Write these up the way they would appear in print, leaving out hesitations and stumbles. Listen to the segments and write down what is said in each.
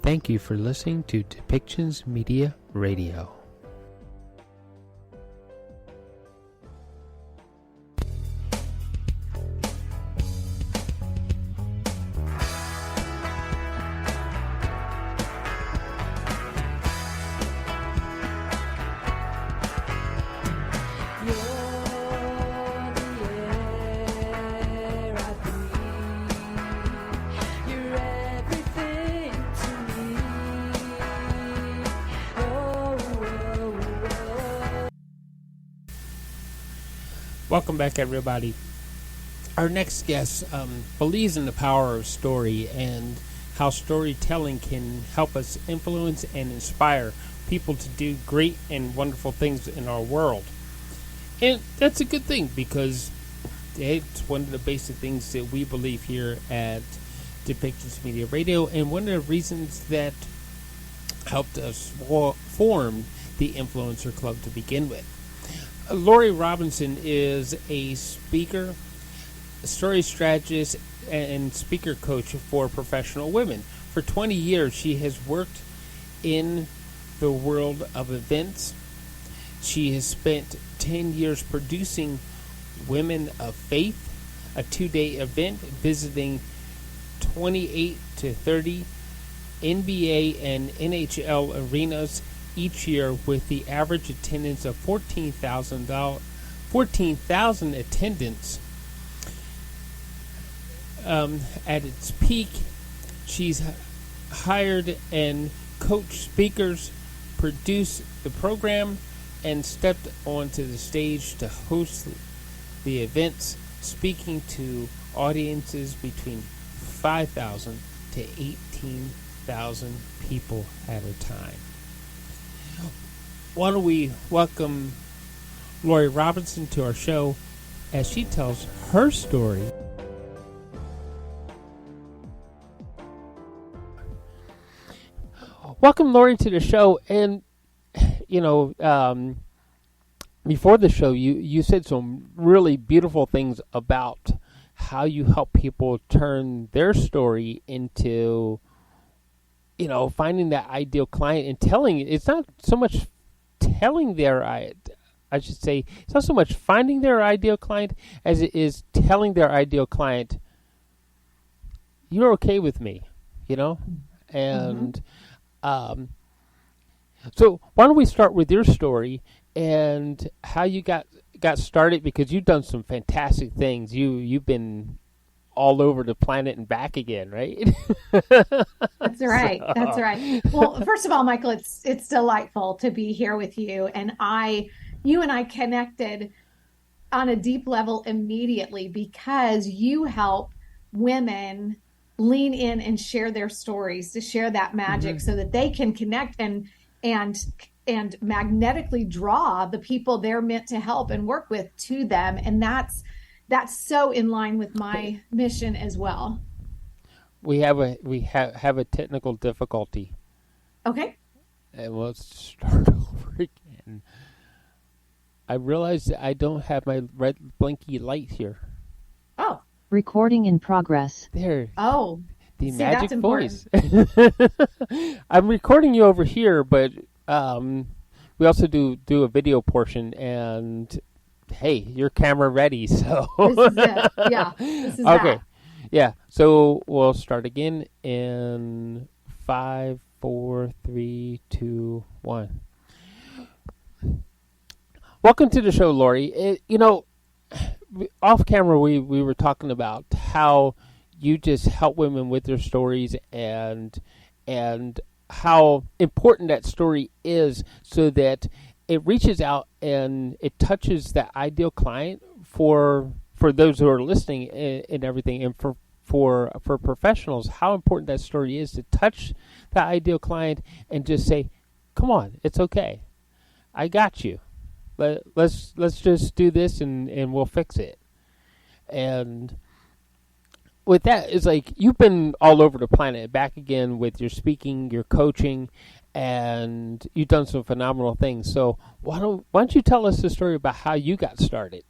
Thank you for listening to Depictions Media Radio. Welcome back, everybody. Our next guest believes in the power of story and how storytelling can help us influence and inspire people to do great and wonderful things in our world. And that's a good thing because it's one of the basic things that we believe here at Depictions Media Radio, and one of the reasons that helped us form the Influencer Club to begin with. Lori Robertson is a speaker, story strategist, and speaker coach for professional women. For 20 years, she has worked in the world of events. She has spent 10 years producing Women of Faith, a 2-day event visiting 28 to 30 NBA and NHL arenas each year, with the average attendance of 14,000 attendants. At its peak, she's hired and coached speakers, produced the program, and stepped onto the stage to host the events, speaking to audiences between 5,000 to 18,000 people at a time. Why don't we welcome Lori Robertson to our show as she tells her story. Welcome, Lori, to the show. And, before the show, you said some really beautiful things about how you help people turn their story into, finding that ideal client and telling it. It's not so much telling it's not so much finding their ideal client as it is telling their ideal client, you're okay with me, and so why don't we start with your story and how you got started, because you've done some fantastic things. You've been all over the planet and back again, right? That's right. That's right. Well, first of all, Michael, it's delightful to be here with you. And you and I connected on a deep level immediately because you help women lean in and share their stories, to share that magic so that they can connect and magnetically draw the people they're meant to help and work with to them. And that's so in line with my mission as well. We have a technical difficulty. Okay. And let's start over again. I realize that I don't have my red blinky light here. Oh. Recording in progress. There. Oh. The magic voice. I'm recording you over here, but we also do a video portion, and hey, your camera ready, so this is it. Yeah, this is okay. That. Yeah, so we'll start again in 5, 4, 3, 2, 1. Welcome to the show, Lori. Off camera we were talking about how you just help women with their stories and how important that story is, so that it reaches out and it touches that ideal client for those who are listening and everything, and for professionals, how important that story is to touch that ideal client and just say, come on, it's okay, I got you, let's just do this and we'll fix it. And with that, it's like you've been all over the planet, back again with your speaking, your coaching, and you've done some phenomenal things. So why don't you tell us the story about how you got started?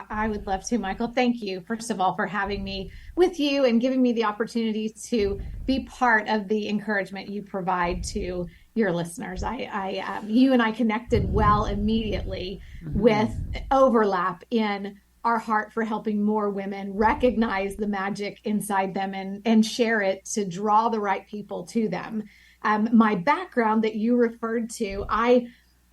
I would love to, Michael. Thank you, first of all, for having me with you and giving me the opportunity to be part of the encouragement you provide to your listeners. You and I connected well immediately with overlap in our heart for helping more women recognize the magic inside them and share it to draw the right people to them. My background that you referred to, I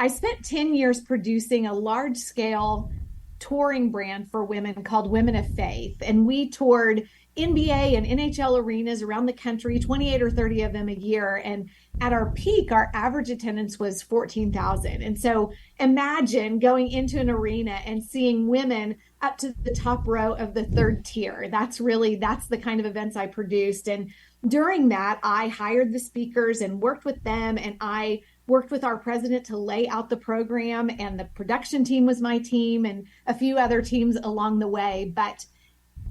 spent 10 years producing a large scale touring brand for women called Women of Faith. And we toured NBA and NHL arenas around the country, 28 or 30 of them a year. And at our peak, our average attendance was 14,000. And so imagine going into an arena and seeing women up to the top row of the third tier. That's the kind of events I produced. And during that, I hired the speakers and worked with them. And I worked with our president to lay out the program, and the production team was my team and a few other teams along the way. But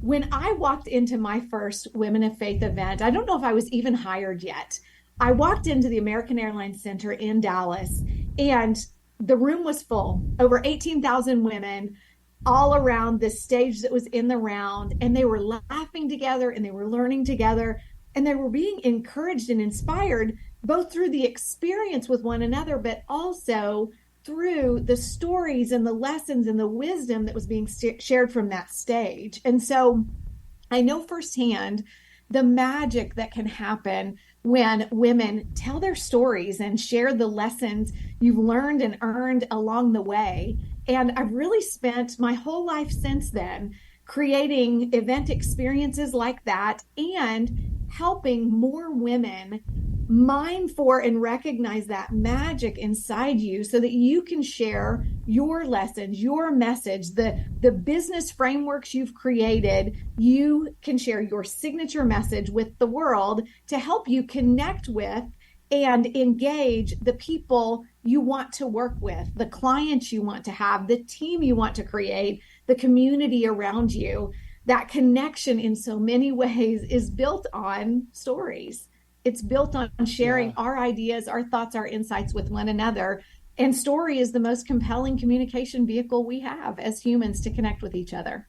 when I walked into my first Women of Faith event, I don't know if I was even hired yet. I walked into the American Airlines Center in Dallas, and the room was full, over 18,000 women all around this stage that was in the round, and they were laughing together and they were learning together, and they were being encouraged and inspired both through the experience with one another, but also through the stories and the lessons and the wisdom that was being shared from that stage. And so I know firsthand the magic that can happen when women tell their stories and share the lessons you've learned and earned along the way. And I've really spent my whole life since then creating event experiences like that and helping more women mine for and recognize that magic inside you so that you can share your lessons, your message, the business frameworks you've created. You can share your signature message with the world to help you connect with and engage the people you want to work with, the clients you want to have, the team you want to create, the community around you. That connection in so many ways is built on stories. It's built on sharing our ideas, our thoughts, our insights with one another. And story is the most compelling communication vehicle we have as humans to connect with each other.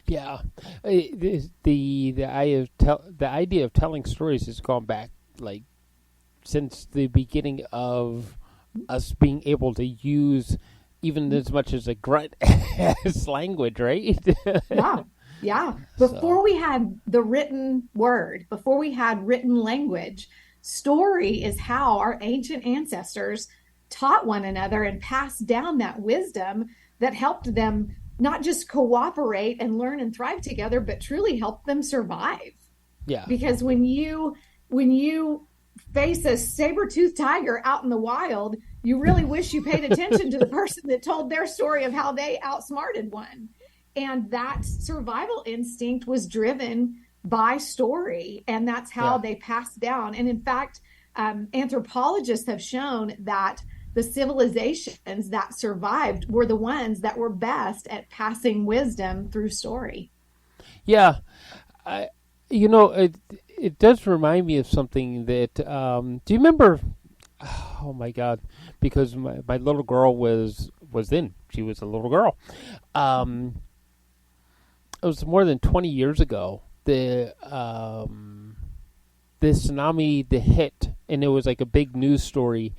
Yeah. The idea of telling stories has gone back like since the beginning of us being able to use even as much as a grunt as language, right? Yeah. Yeah. Before we had the written word, before we had written language, story is how our ancient ancestors taught one another and passed down that wisdom that helped them not just cooperate and learn and thrive together, but truly help them survive. Yeah. Because when you face a saber-toothed tiger out in the wild, you really wish you paid attention to the person that told their story of how they outsmarted one. And that survival instinct was driven by story, and that's how they passed down. And in fact, anthropologists have shown that the civilizations that survived were the ones that were best at passing wisdom through story. Yeah. It does remind me of something that, do you remember, oh my God, because my little girl she was a little girl. It was more than 20 years ago. The tsunami that hit, and it was like a big news story.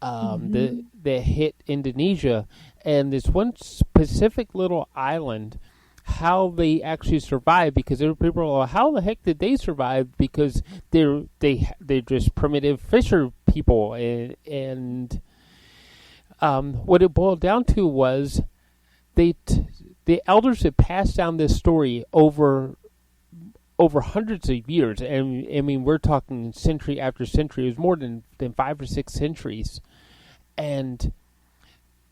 That hit Indonesia, and this one specific little island. How they actually survived, because there were people, well, how the heck did they survive? Because they're just primitive fisher people, and what it boiled down to was the elders had passed down this story over hundreds of years, and I mean we're talking century after century. It was more than 5 or 6 centuries, and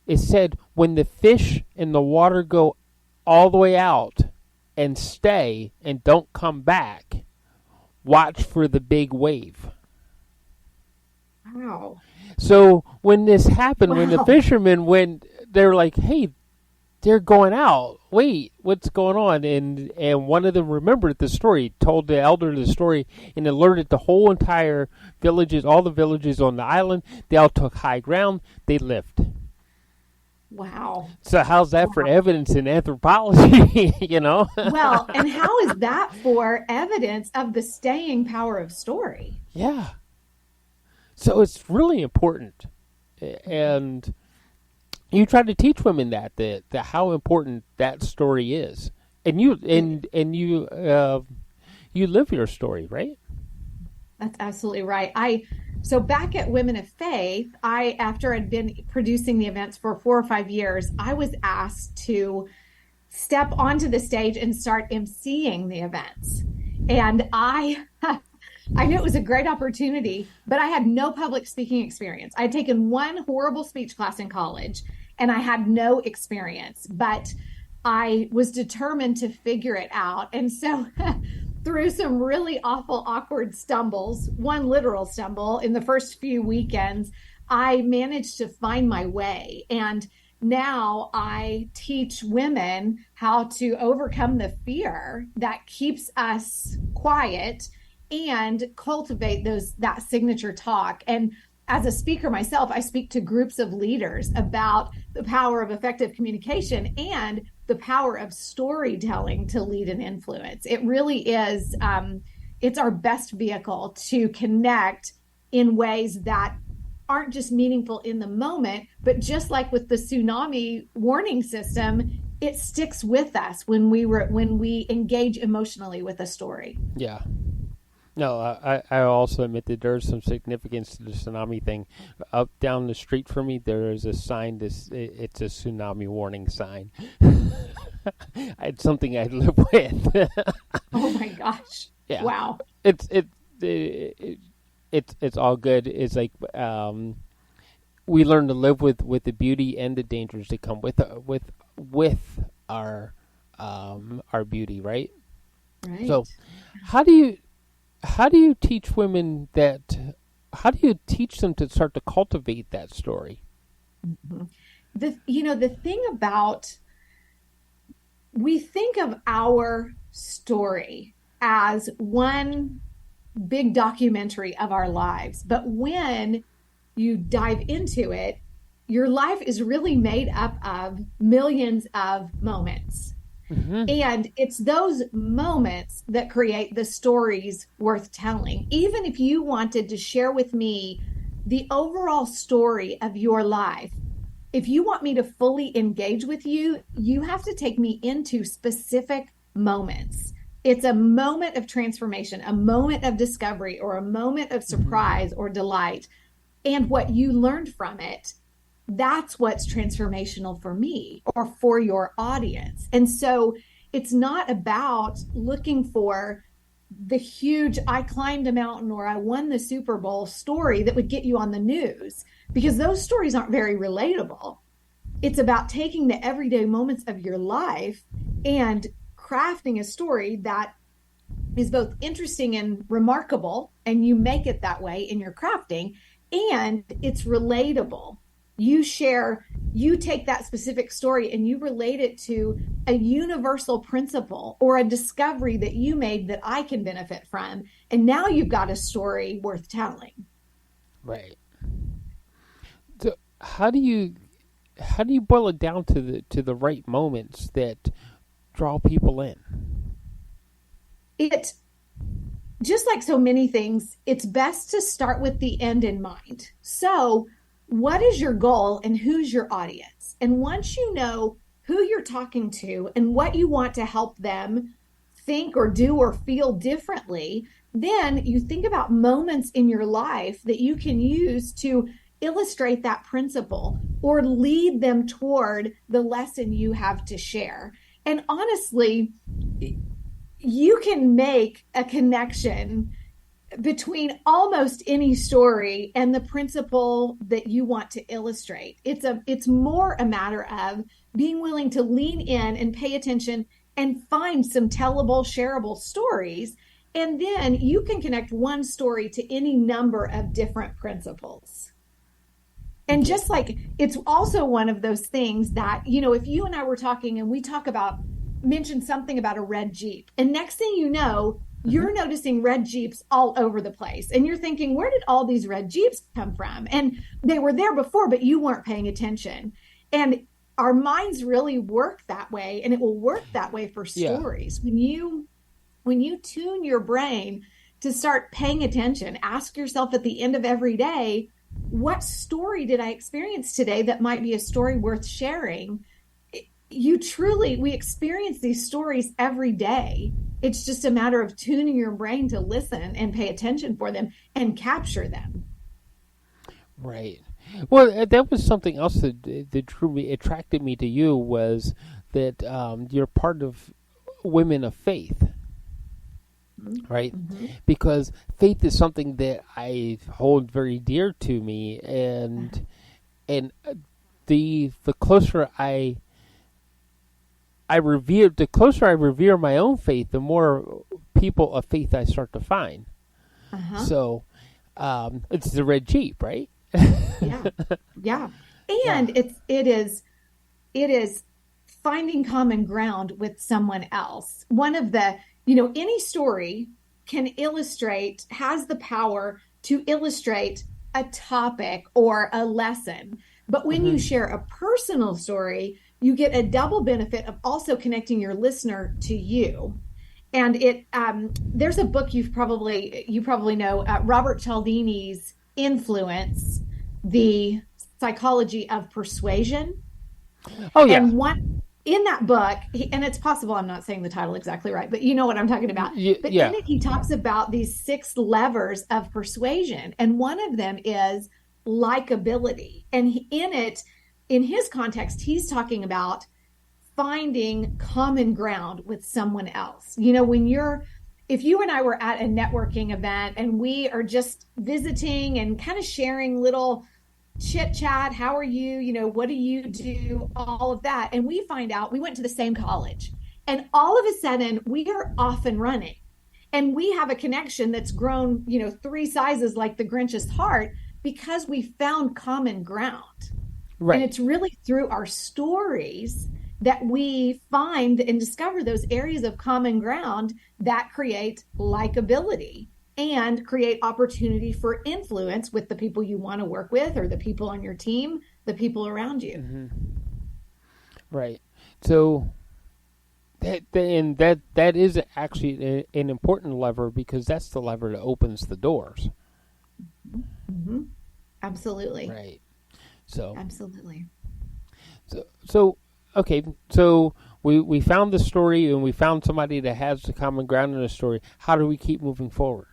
it said when the fish in the water go all the way out and stay and don't come back, watch for the big wave. Wow. So when this happened, when the fishermen went, they're like, hey, they're going out. Wait, what's going on? And one of them remembered the story, told the elder the story, and alerted the whole entire villages, all the villages on the island. They all took high ground. They lived. Wow. So how's that for evidence in anthropology? Well, and how is that for evidence of the staying power of story? Yeah. So it's really important. And you try to teach women that how important that story is. And you you live your story, right? That's absolutely right. So back at Women of Faith, after I'd been producing the events for 4 or 5 years, I was asked to step onto the stage and start emceeing the events. And I knew it was a great opportunity, but I had no public speaking experience. I had taken one horrible speech class in college and I had no experience, but I was determined to figure it out. And so through some really awful, awkward stumbles, one literal stumble in the first few weekends, I managed to find my way. And now I teach women how to overcome the fear that keeps us quiet and cultivate that signature talk. And as a speaker myself, I speak to groups of leaders about the power of effective communication and the power of storytelling to lead and influence. It really is, it's our best vehicle to connect in ways that aren't just meaningful in the moment, but just like with the tsunami warning system, it sticks with us when we engage emotionally with a story. Yeah. No, I also admit that there's some significance to the tsunami thing. Up down the street from me, there is a sign. It's a tsunami warning sign. It's something I live with. Oh my gosh! Yeah. Wow. It's all good. It's like we learn to live with the beauty and the dangers that come with our beauty, right? Right. So, how do you teach women that? How do you teach them to start to cultivate that story? Mm-hmm. The thing about, we think of our story as one big documentary of our lives, but when you dive into it, your life is really made up of millions of moments. Mm-hmm. And it's those moments that create the stories worth telling. Even if you wanted to share with me the overall story of your life, if you want me to fully engage with you, you have to take me into specific moments. It's a moment of transformation, a moment of discovery, or a moment of surprise or delight. And what you learned from it, that's what's transformational for me or for your audience. And so it's not about looking for the huge, I climbed a mountain or I won the Super Bowl story that would get you on the news, because those stories aren't very relatable. It's about taking the everyday moments of your life and crafting a story that is both interesting and remarkable, and you make it that way in your crafting, and it's relatable. You take that specific story and you relate it to a universal principle or a discovery that you made that I can benefit from. And now you've got a story worth telling. Right. So how do you boil it down to the right moments that draw people in? It, just like so many things, it's best to start with the end in mind. So what is your goal and who's your audience? And once you know who you're talking to and what you want to help them think or do or feel differently, then you think about moments in your life that you can use to illustrate that principle or lead them toward the lesson you have to share. And honestly, you can make a connection between almost any story and the principle that you want to illustrate. It's more a matter of being willing to lean in and pay attention and find some tellable, shareable stories. And then you can connect one story to any number of different principles. And just like, it's also one of those things that, if you and I were talking and we mention something about a red Jeep, and next thing you know, you're noticing red Jeeps all over the place. And you're thinking, where did all these red Jeeps come from? And they were there before, but you weren't paying attention. And our minds really work that way, and it will work that way for stories. When you tune your brain to start paying attention, ask yourself at the end of every day, what story did I experience today that might be a story worth sharing? We experience these stories every day. It's just a matter of tuning your brain to listen and pay attention for them and capture them. Right. Well, that was something else that truly attracted me to you, was that you're part of Women of Faith, right? Mm-hmm. Because faith is something that I hold very dear to me, and the closer I revere my own faith, the more people of faith I start to find. Uh-huh. So it's the red Jeep, right? Yeah. And it is finding common ground with someone else. One of the, any story has the power to illustrate a topic or a lesson. But when you share a personal story, you get a double benefit of also connecting your listener to you. And there's a book you probably know, Robert Cialdini's Influence, The Psychology of Persuasion. Oh, yeah. And in that book, and it's possible I'm not saying the title exactly right, but you know what I'm talking about. But in it, he talks about these 6 levers of persuasion. And one of them is likability. And in his context, he's talking about finding common ground with someone else. If you and I were at a networking event and we are just visiting and kind of sharing little chit chat, how are you? What do you do? All of that. And we find out we went to the same college, and all of a sudden we are off and running, and we have a connection that's grown, 3 sizes like the Grinch's heart, because we found common ground. Right. And it's really through our stories that we find and discover those areas of common ground that create likability and create opportunity for influence with the people you want to work with, or the people on your team, the people around you. Mm-hmm. Right. So that is actually an important lever, because that's the lever that opens the doors. Mm-hmm. Absolutely. Right. So absolutely. So okay. So we found the story, and we found somebody that has the common ground in the story. How do we keep moving forward?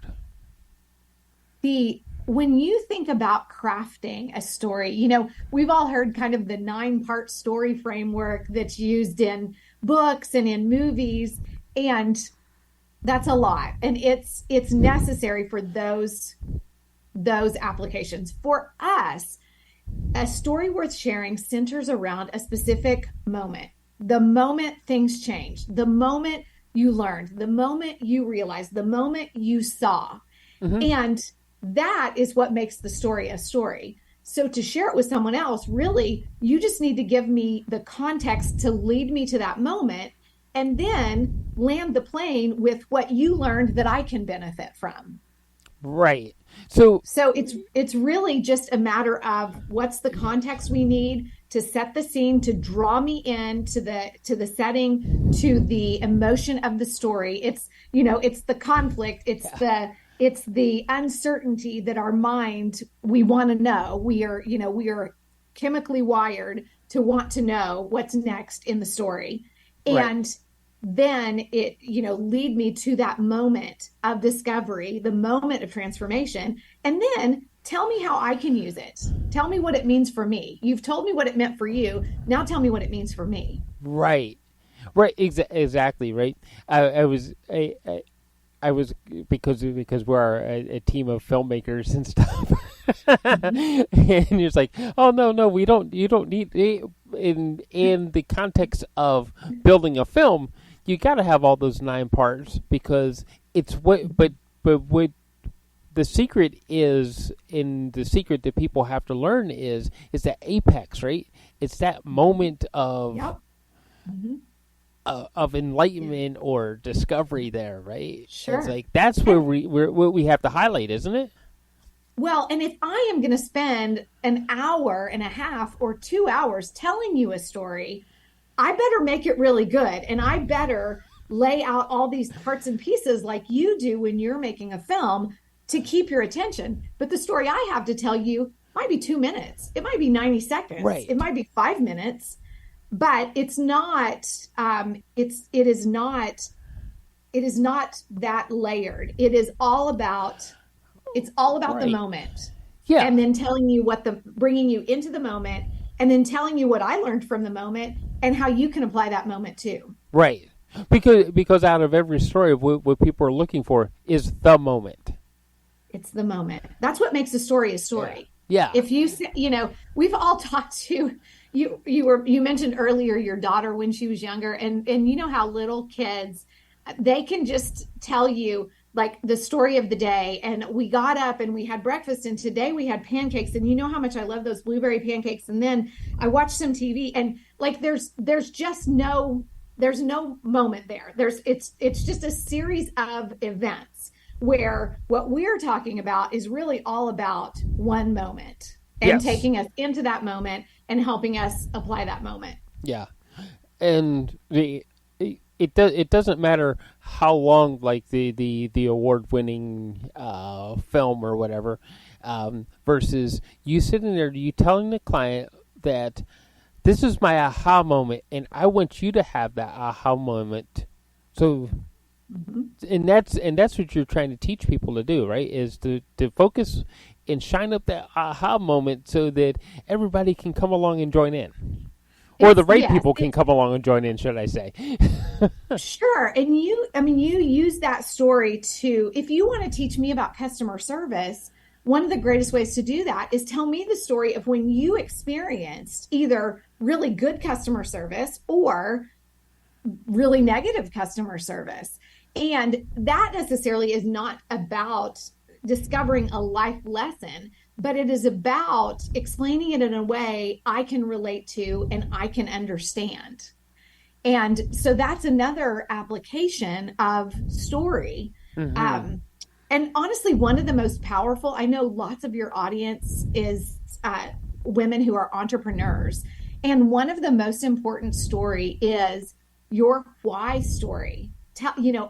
When you think about crafting a story, we've all heard kind of the 9-part story framework that's used in books and in movies, and that's a lot. And it's necessary for those applications. For us, a story worth sharing centers around a specific moment. The moment things changed, the moment you learned, the moment you realized, the moment you saw. Mm-hmm. And that is what makes the story a story. So to share it with someone else, really, you just need to give me the context to lead me to that moment, and then land the plane with what you learned that I can benefit from. Right. So it's really just a matter of what's the context we need to set the scene, to draw me in to the setting, to the emotion of the story. It's the conflict, it's the uncertainty that our mind, we want to know. We are chemically wired to want to know what's next in the story. Right. And then it, lead me to that moment of discovery, the moment of transformation. And then tell me how I can use it. Tell me what it means for me. You've told me what it meant for you. Now tell me what it means for me. Right. Exactly. Right. I was because we're a team of filmmakers and stuff. And it's like, oh no, you don't need in the context of building a film, you got to have all those 9 parts, because it's what the secret is, in the secret that people have to learn is that apex, right? It's that moment of of enlightenment or discovery there, right? Sure. It's like that's where what we have to highlight, isn't it? Well, and if I am going to spend an hour and a half or 2 hours telling you a story, I better make it really good. And I better lay out all these parts and pieces like you do when you're making a film to keep your attention. But the story I have to tell you might be 2 minutes. It might be 90 seconds. Right. It might be 5 minutes, but it's not, it is not that layered. It's all about Right. the moment. Yeah. And then telling you bringing you into the moment, and then telling you what I learned from the moment and how you can apply that moment too. Right. Because out of every story, what people are looking for is the moment. It's the moment. That's what makes a story a story. Yeah. If we've all talked to you mentioned earlier your daughter when she was younger, and you know how little kids, they can just tell you like the story of the day, and we got up and we had breakfast and today we had pancakes, and you know how much I love those blueberry pancakes, and then I watched some TV, and like there's no moment there. It's just a series of events where what we're talking about is really all about one moment and Yes. taking us into that moment and helping us apply that moment. Yeah. And it doesn't matter how long, like the award winning film or whatever, versus you sitting there, you telling the client that this is my aha moment, and I want you to have that aha moment. So, and that's what you're trying to teach people to do, right? Is to focus and shine up that aha moment so that everybody can come along and join in. Or the right people can come along and join in, should I say. Sure. And you use that story to, if you want to teach me about customer service, one of the greatest ways to do that is tell me the story of when you experienced either really good customer service or really negative customer service. And that necessarily is not about discovering a life lesson, but it is about explaining it in a way I can relate to and I can understand. And so that's another application of story. And honestly, one of the most powerful, I know lots of your audience is women who are entrepreneurs. And one of the most important story is your why story.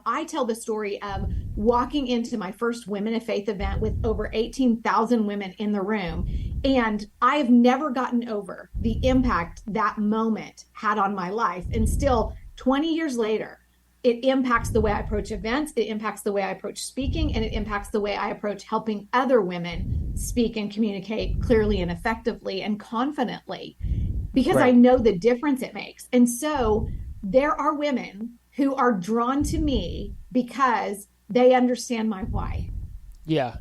I tell the story of walking into my first Women of Faith event with over 18,000 women in the room. And I have never gotten over the impact that moment had on my life. And still 20 years later, it impacts the way I approach events. It impacts the way I approach speaking, and it impacts the way I approach helping other women speak and communicate clearly and effectively and confidently, because I know the difference it makes. And so there are women who are drawn to me because they understand my why. Yeah.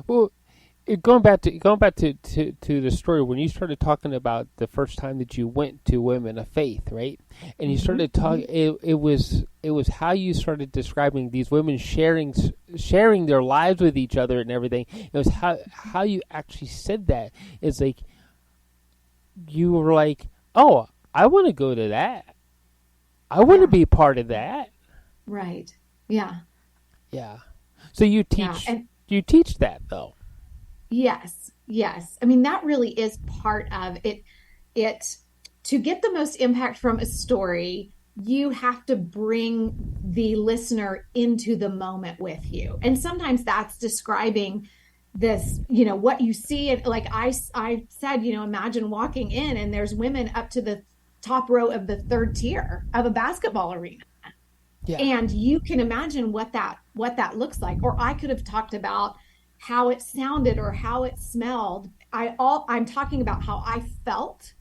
Well, going back to the story when you started talking about the first time that you went to Women of Faith, right? And you started talking. It was how you started describing these women sharing their lives with each other and everything. It was how you actually said that. It's like you were like, oh, I want to go to that. I want to be part of that. Right. Yeah. Yeah. So you teach that though. Yes. I mean, that really is part of it. To get the most impact from a story, you have to bring the listener into the moment with you. And sometimes that's describing this, what you see. And like I said, imagine walking in and there's women up to the top row of the third tier of a basketball arena. Yeah. And you can imagine what that looks like. Or I could have talked about how it sounded or how it smelled. I'm talking about how I felt,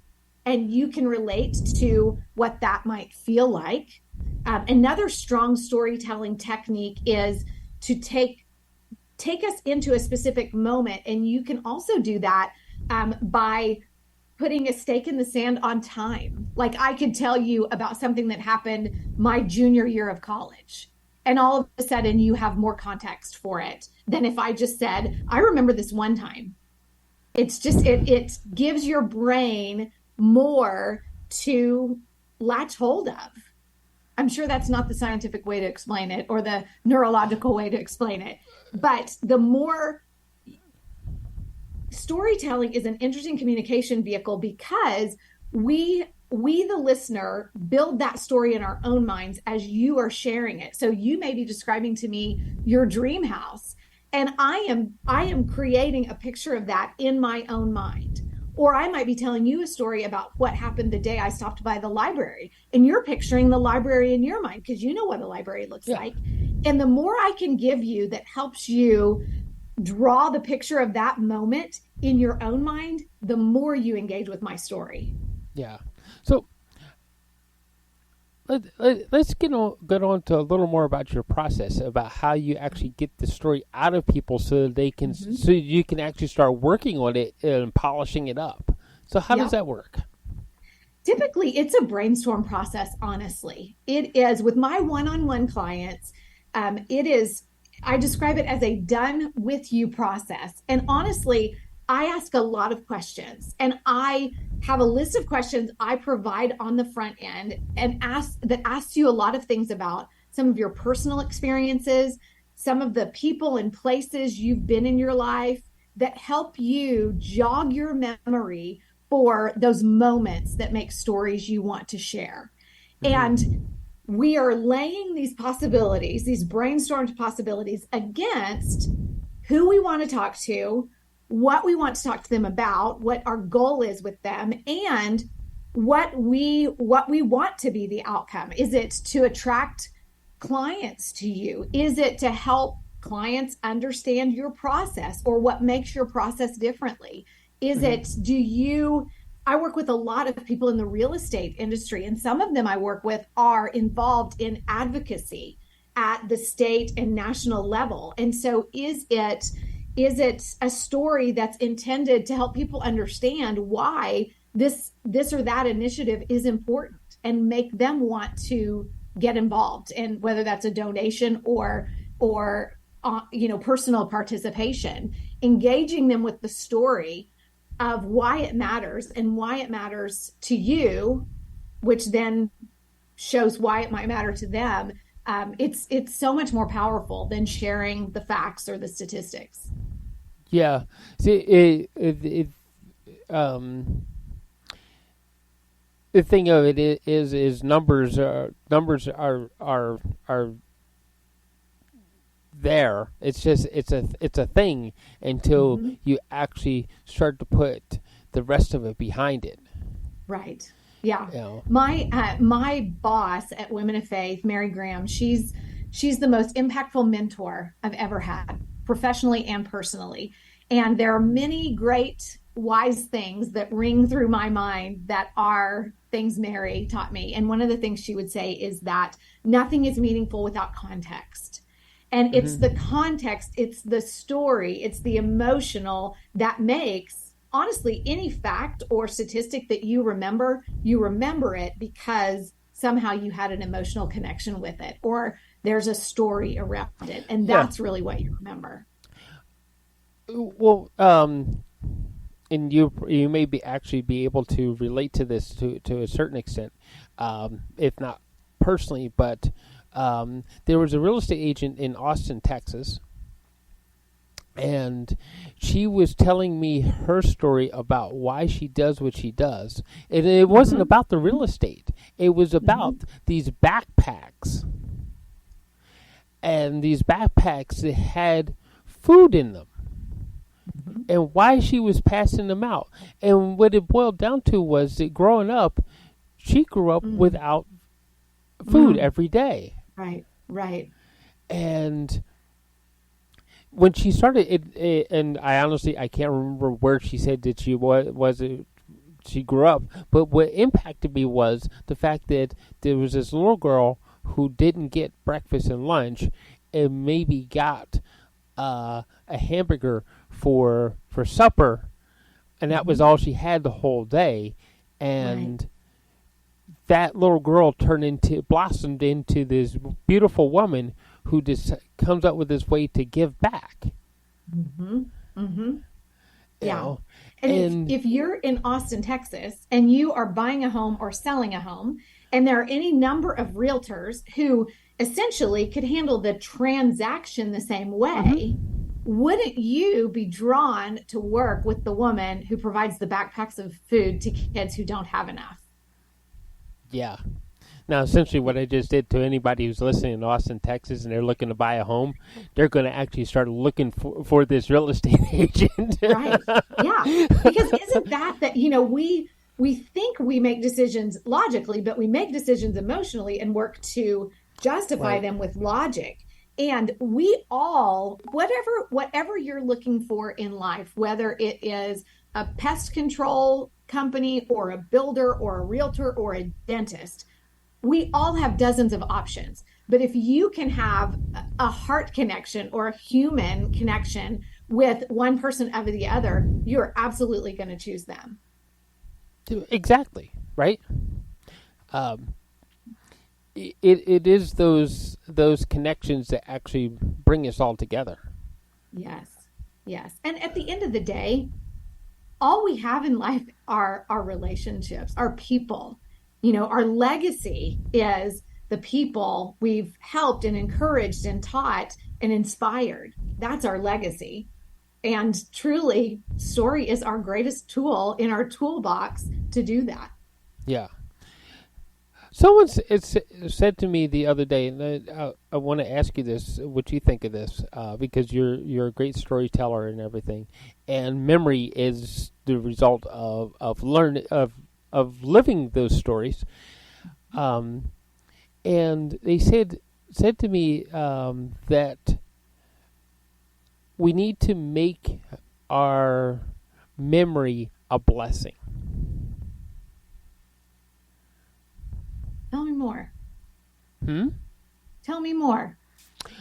and you can relate to what that might feel like. Another strong storytelling technique is to take us into a specific moment. And you can also do that by putting a stake in the sand on time. Like I could tell you about something that happened my junior year of college, and all of a sudden you have more context for it than if I just said, I remember this one time. It's just, it gives your brain more to latch hold of. I'm sure that's not the scientific way to explain it or the neurological way to explain it, but the more storytelling is an interesting communication vehicle because we the listener build that story in our own minds as you are sharing it. So you may be describing to me your dream house, and I am creating a picture of that in my own mind. Or I might be telling you a story about what happened the day I stopped by the library, and you're picturing the library in your mind because you know what a library looks like. And the more I can give you that helps you draw the picture of that moment in your own mind, the more you engage with my story. Yeah. So let's get on to a little more about your process, about how you actually get the story out of people so they can, so you can actually start working on it and polishing it up. So how does that work? Typically, it's a brainstorm process, honestly. It is with my one-on-one clients. I describe it as a done with you process. And honestly, I ask a lot of questions, and I have a list of questions I provide on the front end and asks you a lot of things about some of your personal experiences, some of the people and places you've been in your life that help you jog your memory for those moments that make stories you want to share. And we are laying these possibilities, these brainstormed possibilities, against who we want to talk to, what we want to talk to them about, what our goal is with them, and what we want to be the outcome. Is it to attract clients to you? Is it to help clients understand your process or what makes your process differently? Is it, I work with a lot of people in the real estate industry, and some of them I work with are involved in advocacy at the state and national level. And so is it a story that's intended to help people understand why this or that initiative is important and make them want to get involved, and whether that's a donation or personal participation, engaging them with the story of why it matters and why it matters to you, which then shows why it might matter to them. It's so much more powerful than sharing the facts or the statistics. Yeah. See, the thing of it is numbers are there. It's just it's a thing until you actually start to put the rest of it behind it. Right. Yeah. You know? My boss at Women of Faith, Mary Graham, she's the most impactful mentor I've ever had, professionally and personally. And there are many great wise things that ring through my mind that are things Mary taught me. And one of the things she would say is that nothing is meaningful without context. And it's the context, it's the story, it's the emotional that makes, honestly, any fact or statistic that you remember it because somehow you had an emotional connection with it, or there's a story around it. And that's really what you remember. Well, and you may actually be able to relate to this to a certain extent, if not personally, but there was a real estate agent in Austin, Texas, and she was telling me her story about why she does what she does. And it wasn't about the real estate. It was about these backpacks. And these backpacks that had food in them. And why she was passing them out. And what it boiled down to was that growing up, she grew up without food every day. Right. And when she started it, and I can't remember where she said that she grew up, but what impacted me was the fact that there was this little girl who didn't get breakfast and lunch, and maybe got a hamburger for supper, and that was all she had the whole day. And that little girl blossomed into this beautiful woman who just comes up with this way to give back. Yeah. And if you're in Austin, Texas, and you are buying a home or selling a home, and there are any number of realtors who essentially could handle the transaction the same way, wouldn't you be drawn to work with the woman who provides the backpacks of food to kids who don't have enough? Yeah. Now, essentially, what I just did to anybody who's listening in Austin, Texas, and they're looking to buy a home, they're going to actually start looking for this real estate agent. Right. Yeah. Because isn't that, we think we make decisions logically, but we make decisions emotionally and work to justify them with logic. And we all, whatever you're looking for in life, whether it is a pest control company or a builder or a realtor or a dentist, we all have dozens of options. But if you can have a heart connection or a human connection with one person over the other, you're absolutely going to choose them. Exactly, right? It is those connections that actually bring us all together. Yes. And at the end of the day, all we have in life are our relationships, our people. Our legacy is the people we've helped and encouraged and taught and inspired. That's our legacy. And truly, story is our greatest tool in our toolbox to do that. Yeah. Someone said to me the other day, and I want to ask you this, what you think of this, because you're a great storyteller and everything, and memory is the result of living those stories. And they said to me that we need to make our memory a blessing. Tell me more. Tell me more.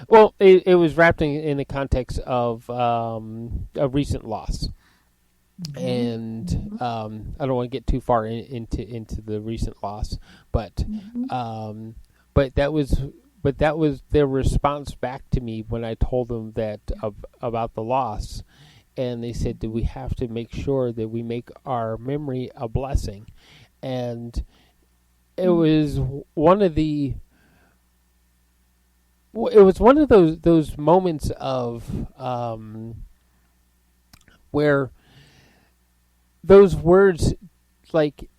Well, it was wrapped in the context of a recent loss. And I don't want to get too far into the recent loss, but that was their response back to me when I told them that about the loss, and they said that we have to make sure that we make our memory a blessing, and it was one of those moments of where those words, like,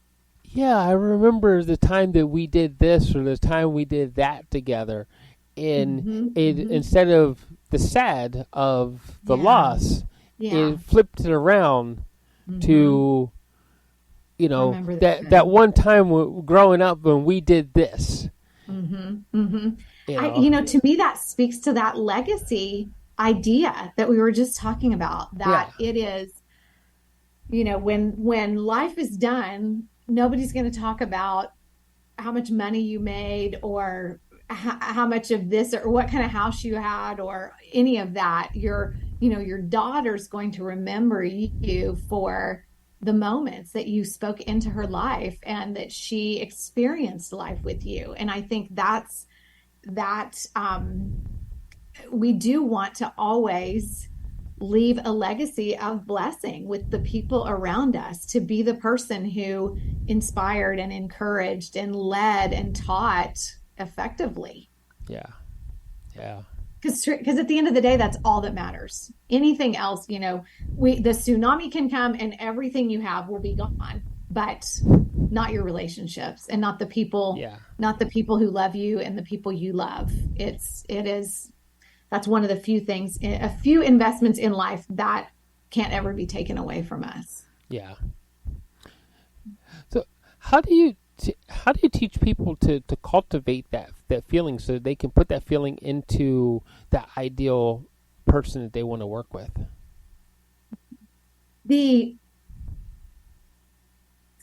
yeah, I remember the time that we did this or the time we did that together. And instead of the sad of the loss, it flipped it around to, that one time growing up when we did this. To me, that speaks to that legacy idea that we were just talking about, that it is, when life is done, nobody's going to talk about how much money you made or how much of this or what kind of house you had or any of that. Your daughter's going to remember you for the moments that you spoke into her life and that she experienced life with you. And I think that we do want to always leave a legacy of blessing with the people around us, to be the person who inspired and encouraged and led and taught effectively. Yeah. Because at the end of the day, that's all that matters. Anything else, the tsunami can come and everything you have will be gone, but not your relationships and not the people, not the people who love you and the people you love. That's one of the a few investments in life that can't ever be taken away from us. Yeah. So how do you teach people to cultivate that feeling so that they can put that feeling into the ideal person that they want to work with?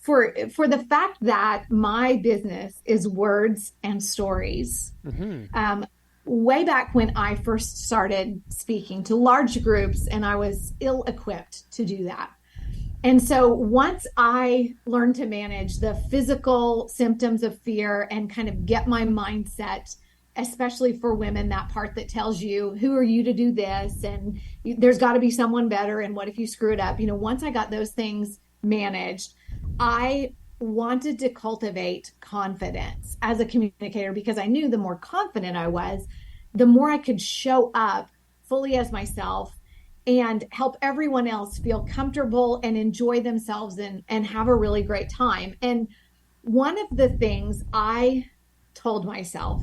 For the fact that my business is words and stories, way back when I first started speaking to large groups, and I was ill-equipped to do that. And so once I learned to manage the physical symptoms of fear and kind of get my mindset, especially for women, that part that tells you, who are you to do this? And there's got to be someone better. And what if you screw it up? Once I got those things managed, I wanted to cultivate confidence as a communicator, because I knew the more confident I was, the more I could show up fully as myself and help everyone else feel comfortable and enjoy themselves and have a really great time. And one of the things I told myself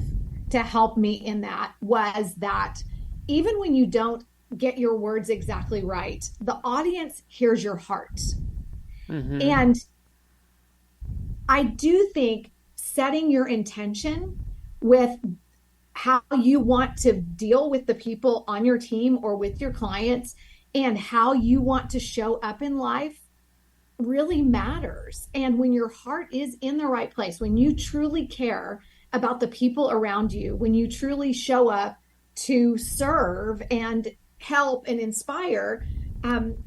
to help me in that was that even when you don't get your words exactly right, the audience hears your heart. Mm-hmm. And I do think setting your intention with how you want to deal with the people on your team or with your clients and how you want to show up in life really matters. And when your heart is in the right place, when you truly care about the people around you, when you truly show up to serve and help and inspire,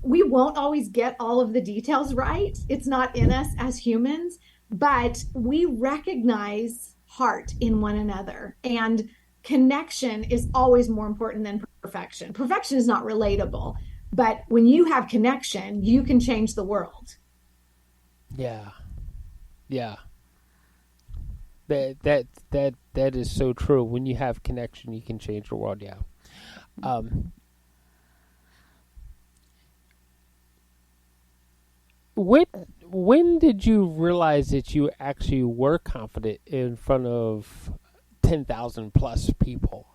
we won't always get all of the details right. It's not in us as humans, but we recognize heart in one another. And connection is always more important than perfection. Perfection is not relatable, but when you have connection, you can change the world. Yeah. That is so true. When you have connection, you can change the world. Yeah. When did you realize that you actually were confident in front of 10,000 plus people?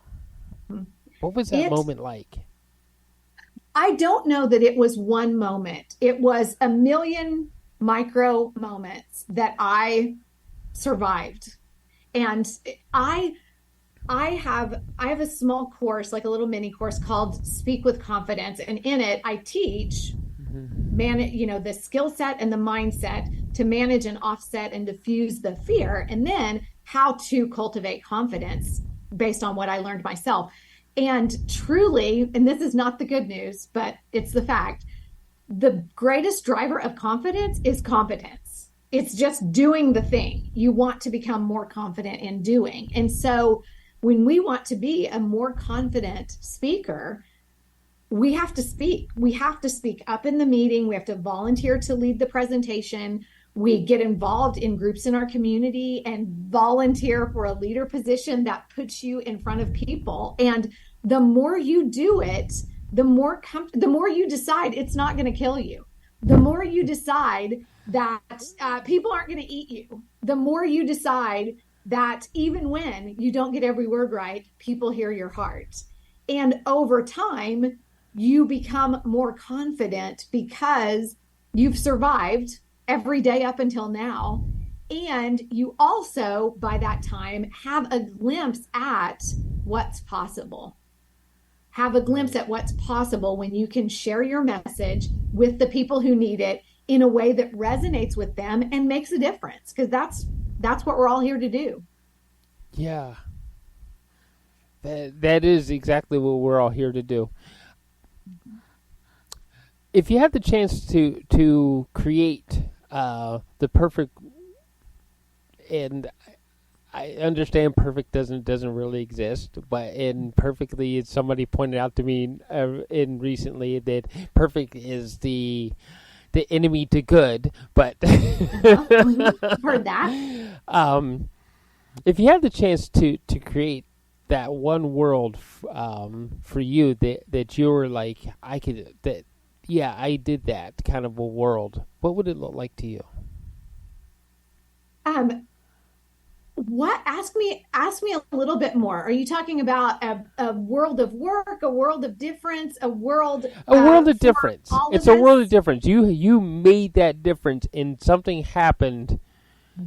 What was that moment like? I don't know that it was one moment. It was a million micro moments that I survived. And I have a small course, like a little mini course called Speak with Confidence. And in it, I teach the skill set and the mindset to manage and offset and diffuse the fear, and then how to cultivate confidence based on what I learned myself. And truly, and this is not the good news, but it's the fact, the greatest driver of confidence is competence. It's just doing the thing you want to become more confident in doing. And so when we want to be a more confident speaker, we have to speak. We have to speak up in the meeting. We have to volunteer to lead the presentation. We get involved in groups in our community and volunteer for a leader position that puts you in front of people. And the more you do it, the more you decide it's not going to kill you. The more you decide that people aren't going to eat you. The more you decide that even when you don't get every word right, people hear your heart. And over time, you become more confident because you've survived every day up until now. And you also, by that time, have a glimpse at what's possible. Have a glimpse at what's possible when you can share your message with the people who need it in a way that resonates with them and makes a difference. Because that's what we're all here to do. Yeah. That is exactly what we're all here to do. If you had the chance to create the perfect, and I understand perfect doesn't really exist, but perfectly, somebody pointed out to me in recently that perfect is the enemy to good. But heard that. If you had the chance to create that one world for you that you were like, I did that kind of a world, what would it look like to you? What? Ask me a little bit more. Are you talking about a world of work, a world of difference, a world of difference? It's a world of difference. You made that difference, and something happened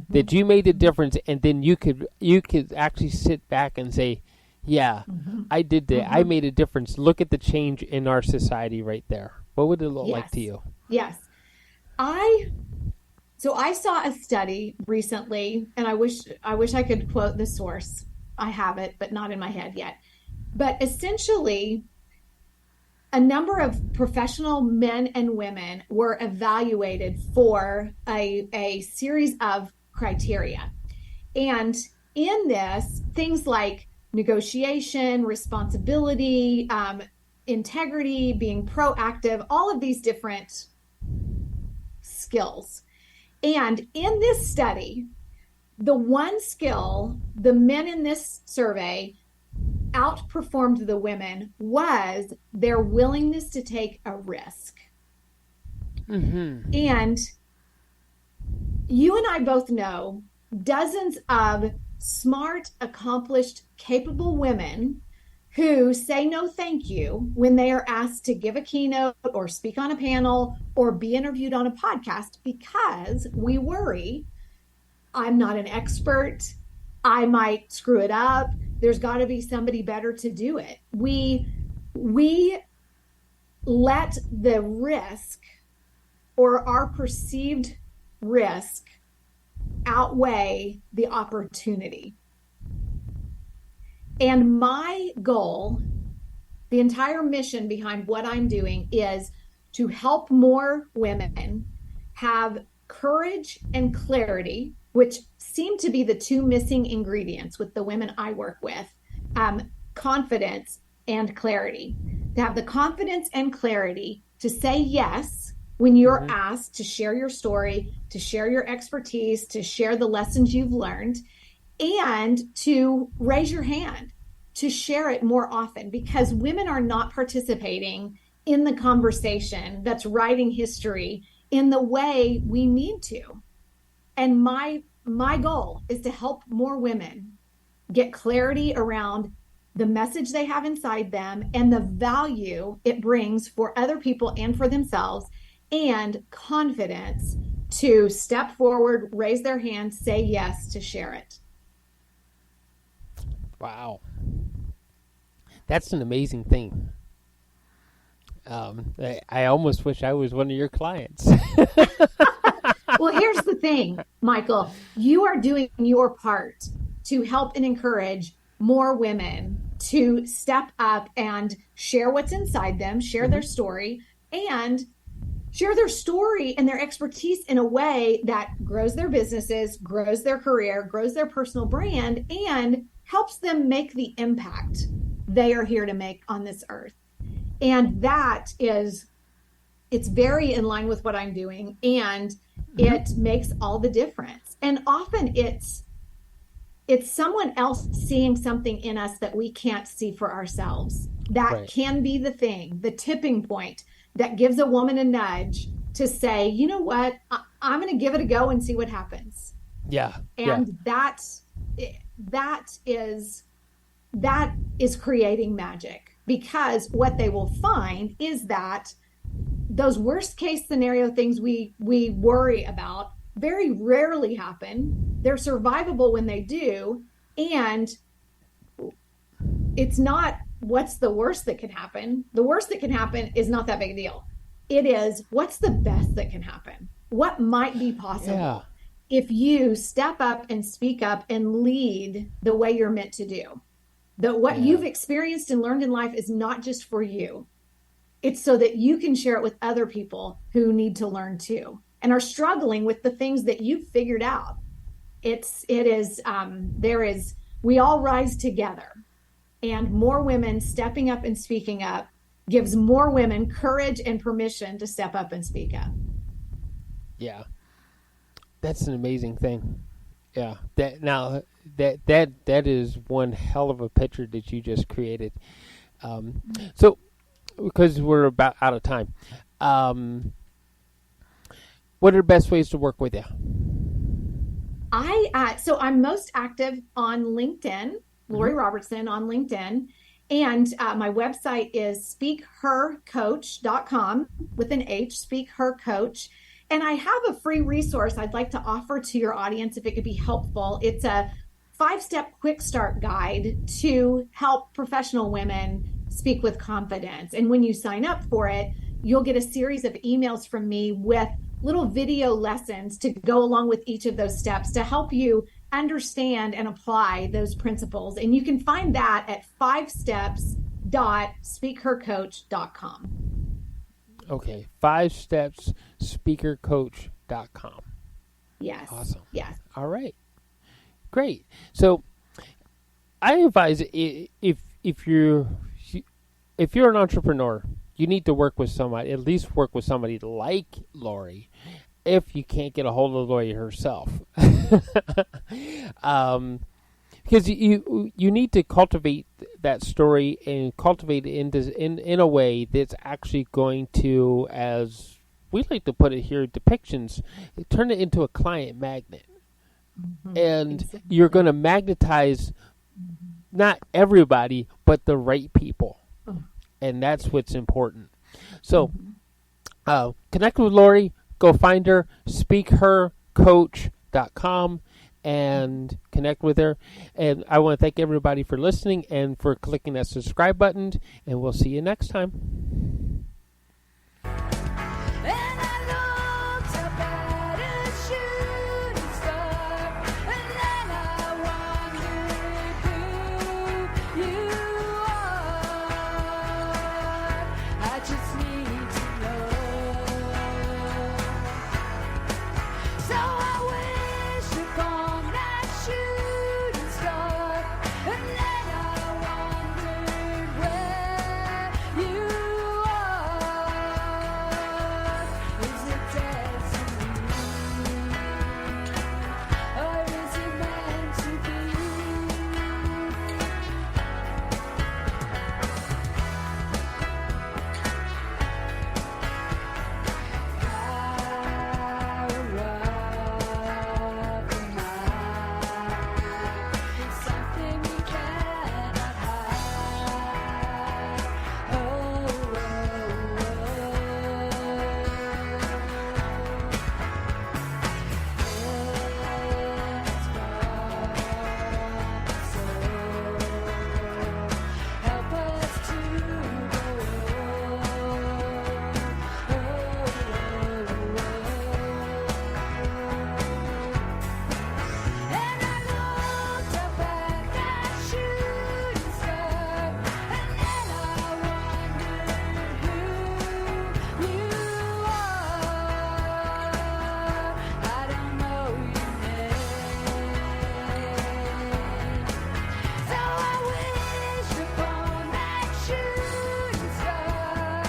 that you made the difference, and then you could actually sit back and say, yeah, I did that. I made a difference. Look at the change in our society right there. What would it look like to you? Yes. So I saw a study recently, and I wish I could quote the source. I have it, but not in my head yet. But essentially, a number of professional men and women were evaluated for a series of criteria. And in this, things like negotiation, responsibility, integrity, being proactive, all of these different skills. And in this study, the one skill, the men in this survey outperformed the women was their willingness to take a risk. And you and I both know dozens of smart, accomplished, capable women who say no thank you when they are asked to give a keynote or speak on a panel or be interviewed on a podcast because we worry, I'm not an expert, I might screw it up, there's got to be somebody better to do it. We let the risk or our perceived risk outweigh the opportunity. And my goal, the entire mission behind what I'm doing, is to help more women have courage and clarity, which seem to be the two missing ingredients with the women I work with, confidence and clarity. To have the confidence and clarity to say yes when you're asked to share your story, to share your expertise, to share the lessons you've learned, and to raise your hand, to share it more often, because women are not participating in the conversation that's writing history in the way we need to. And my goal is to help more women get clarity around the message they have inside them and the value it brings for other people and for themselves, and confidence to step forward, raise their hand, say yes, to share it. Wow. That's an amazing thing. I almost wish I was one of your clients. Well, here's the thing, Michael. You are doing your part to help and encourage more women to step up and share what's inside them, share their story, and share their story and their expertise in a way that grows their businesses, grows their career, grows their personal brand, and helps them make the impact they are here to make on this earth. And that is, it's very in line with what I'm doing, and it makes all the difference. And often it's someone else seeing something in us that we can't see for ourselves. That can be the thing, the tipping point that gives a woman a nudge to say, you know what, I'm going to give it a go and see what happens. Yeah. And that is creating magic, because what they will find is that those worst case scenario things we worry about very rarely happen. They're survivable when they do. And it's not what's the worst that can happen. The worst that can happen is not that big a deal. It is what's the best that can happen. What might be possible if you step up and speak up and lead the way you're meant to do. That what you've experienced and learned in life is not just for you. It's so that you can share it with other people who need to learn too and are struggling with the things that you've figured out. We all rise together, and more women stepping up and speaking up gives more women courage and permission to step up and speak up. Yeah. That's an amazing thing. Yeah. That is one hell of a picture that you just created. So because we're about out of time, what are the best ways to work with you? So I'm most active on LinkedIn, Lori Robertson on LinkedIn. And my website is speakhercoach.com with an H, Speak Her Coach. And I have a free resource I'd like to offer to your audience if it could be helpful. It's a 5-step quick start guide to help professional women speak with confidence. And when you sign up for it, you'll get a series of emails from me with little video lessons to go along with each of those steps to help you understand and apply those principles. And you can find that at 5steps.speakhercoach.com. Okay, 5stepsspeakercoach.com. Yes. Awesome. Yes. All right. Great. So I advise if you're an entrepreneur, you need to work with somebody, at least work with somebody like Lori, if you can't get a hold of Lori herself. Because because you need to cultivate that story and cultivate it in a way that's actually going to, as we like to put it here, depictions, turn it into a client magnet. And Exactly. you're going to magnetize not everybody, but the right people. And that's what's important. So connect with Lori. Go find her. speakhercoach.com and connect with her. And I want to thank everybody for listening and for clicking that subscribe button. And we'll see you next time. And I looked up at a shooting star, and then I wondered who you are. I just need to know. So I wish upon that shooting star, and then I wondered where you are. Is it destiny, or is it meant to be? Something we cannot hide. Help us to And I looked up at that shooting star, and then I wondered who you are. I don't know your name, so I wished upon that shooting star,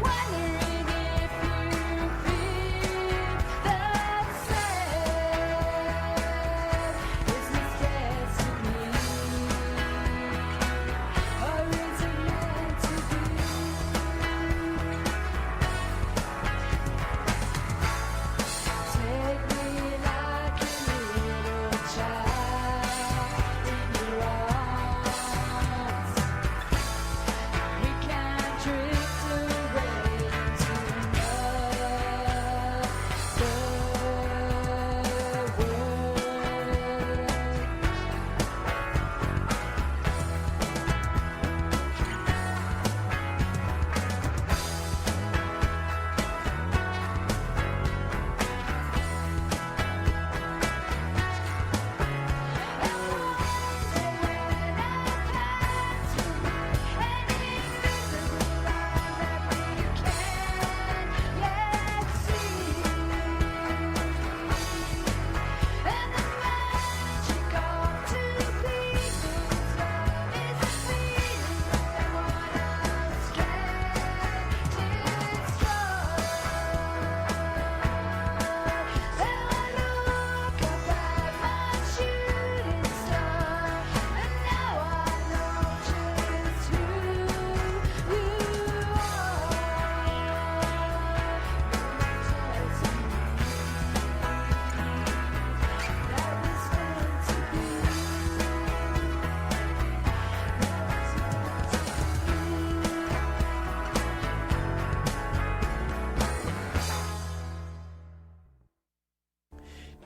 wondering if you feel the same. Is this destiny, or is it meant to be? Take me like a little child in your arms. We can drift away into another world.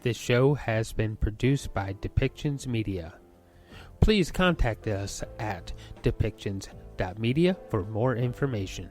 This show has been produced by Depictions Media. Please contact us at depictions.media for more information.